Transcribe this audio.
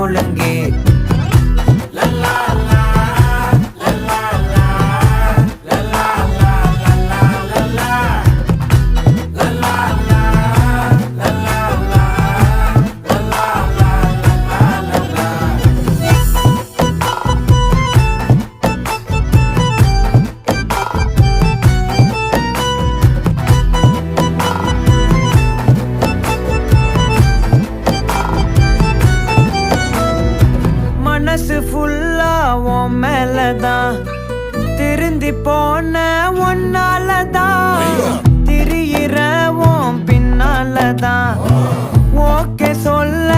ஒழுங்கு மனசு ஃபுல்லா உன் மேலதான் திருந்தி போன ஒன்னாலதான் திரியிற உன் பின்னாலதான் ஓகே சொல்ல